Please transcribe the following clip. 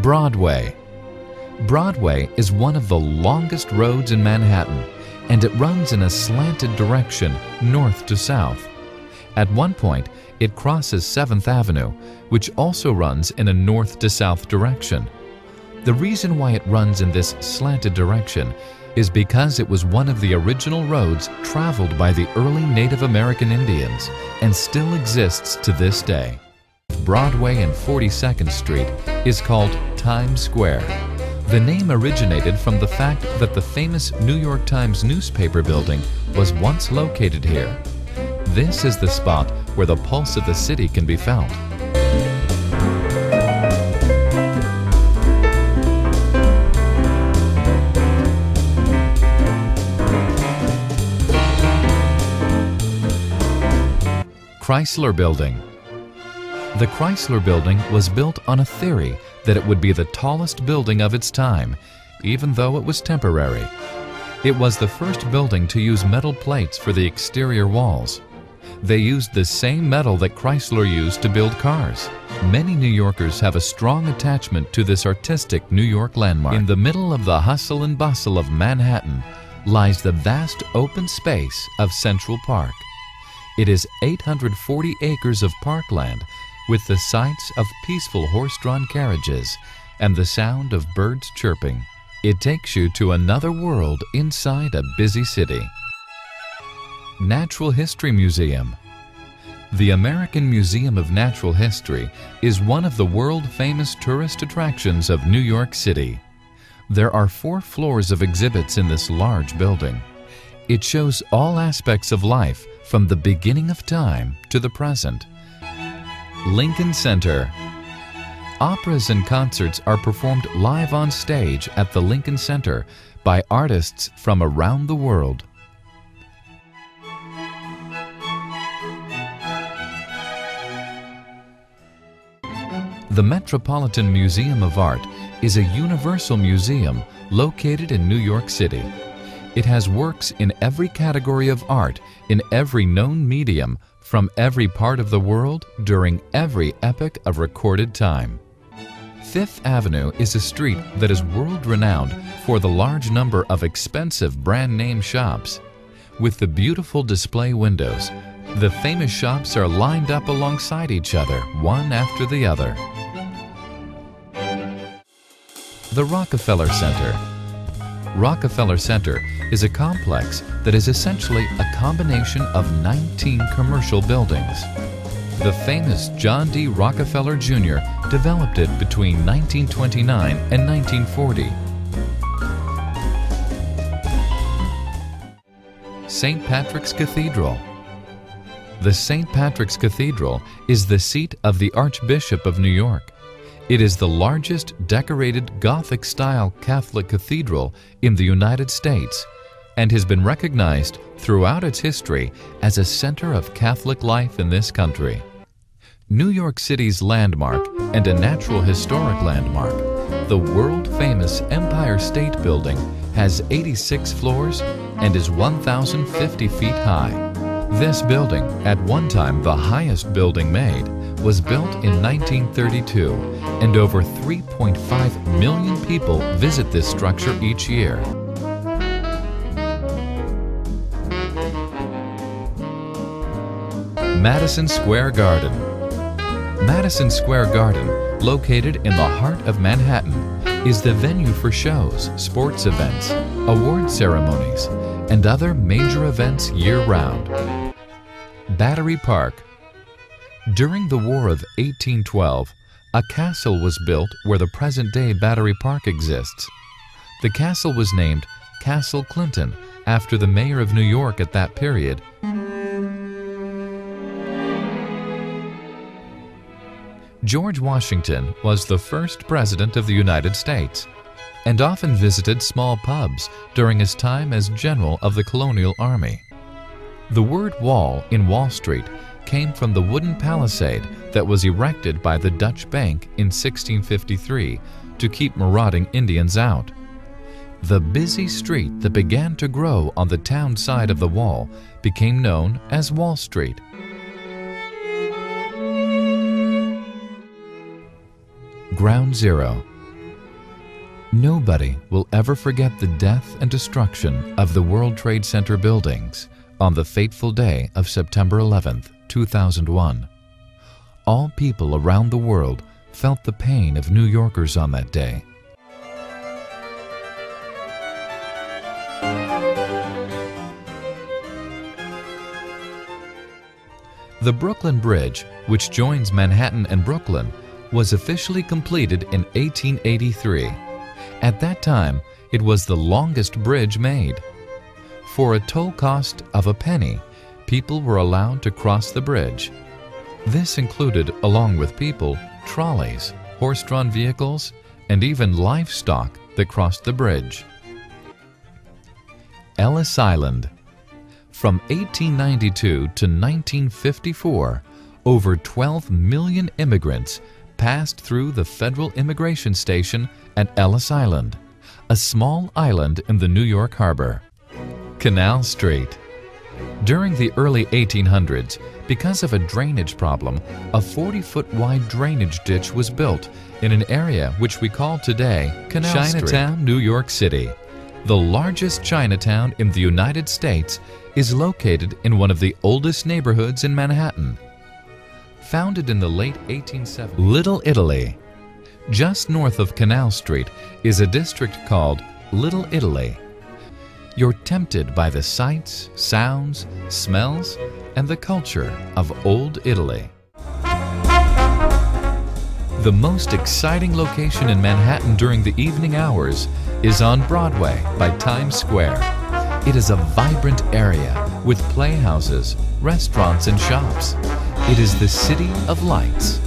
Broadway. Broadway is one of the longest roads in Manhattan, and it runs in a slanted direction north to south. At one point, it crosses 7th Avenue, which also runs in a north to south direction. The reason why it runs in this slanted direction is because it was one of the original roads traveled by the early Native American Indians and still exists to this day. Broadway and 42nd Street is called Times Square. The name originated from the fact that the famous New York Times newspaper building was once located here. This is the spot where the pulse of the city can be felt. Chrysler Building. The Chrysler Building was built on a theory that it would be the tallest building of its time, even though it was temporary. It was the first building to use metal plates for the exterior walls. They used the same metal that Chrysler used to build cars. Many New Yorkers have a strong attachment to this artistic New York landmark. In the middle of the hustle and bustle of Manhattan lies the vast open space of Central Park. It is 840 acres of parkland with the sights of peaceful horse-drawn carriages and the sound of birds chirping. It takes you to another world inside a busy city. Natural History Museum. The American Museum of Natural History is one of the world-famous tourist attractions of New York City. There are 4 floors of exhibits in this large building. It shows all aspects of life from the beginning of time to the present. Lincoln Center. Operas and concerts are performed live on stage at the Lincoln Center by artists from around the world. The Metropolitan Museum of Art is a universal museum located in New York City. It has works in every category of art in every known medium from every part of the world during every epoch of recorded time. 5th Avenue is a street that is world-renowned for the large number of expensive brand-name shops. With the beautiful display windows, the famous shops are lined up alongside each other, one after the other. The Rockefeller Center. Rockefeller Center is a complex that is essentially a combination of 19 commercial buildings. The famous John D. Rockefeller Jr. developed it between 1929 and 1940. St. Patrick's Cathedral. The St. Patrick's Cathedral is the seat of the Archbishop of New York. It is the largest decorated Gothic-style Catholic cathedral in the United States and has been recognized throughout its history as a center of Catholic life in this country. New York City's landmark and a natural historic landmark, the world-famous Empire State Building has 86 floors and is 1,050 feet high. This building, at one time the highest building made, was built in 1932, and over 3.5 million people visit this structure each year. Madison Square Garden. Madison Square Garden, located in the heart of Manhattan, is the venue for shows, sports events, award ceremonies, and other major events year-round. Battery Park. During the War of 1812, a castle was built where the present-day Battery Park exists. The castle was named Castle Clinton after the mayor of New York at that period. George Washington was the first president of the United States and often visited small pubs during his time as general of the colonial army. The word wall in Wall Street came from the wooden palisade that was erected by the Dutch Bank in 1653 to keep marauding Indians out. The busy street that began to grow on the town side of the wall became known as Wall Street. Ground Zero. Nobody will ever forget the death and destruction of the World Trade Center buildings on the fateful day of September 11, 2001. All people around the world felt the pain of New Yorkers on that day. The Brooklyn Bridge, which joins Manhattan and Brooklyn, was officially completed in 1883. At that time, it was the longest bridge made. For a toll cost of a penny, people were allowed to cross the bridge. This included, along with people, trolleys, horse-drawn vehicles, and even livestock that crossed the bridge. Ellis Island. From 1892 to 1954, over 12 million immigrants passed through the Federal Immigration Station at Ellis Island, a small island in the New York Harbor. Canal Street. During the early 1800s, because of a drainage problem, a 40-foot wide drainage ditch was built in an area which we call today Canal Street. Chinatown, New York City. The largest Chinatown in the United States is located in one of the oldest neighborhoods in Manhattan. Founded in the late 1870s, Little Italy. Just north of Canal Street is a district called Little Italy. You're tempted by the sights, sounds, smells, and the culture of Old Italy. The most exciting location in Manhattan during the evening hours is on Broadway by Times Square. It is a vibrant area with playhouses, restaurants, and shops. It is the City of Lights.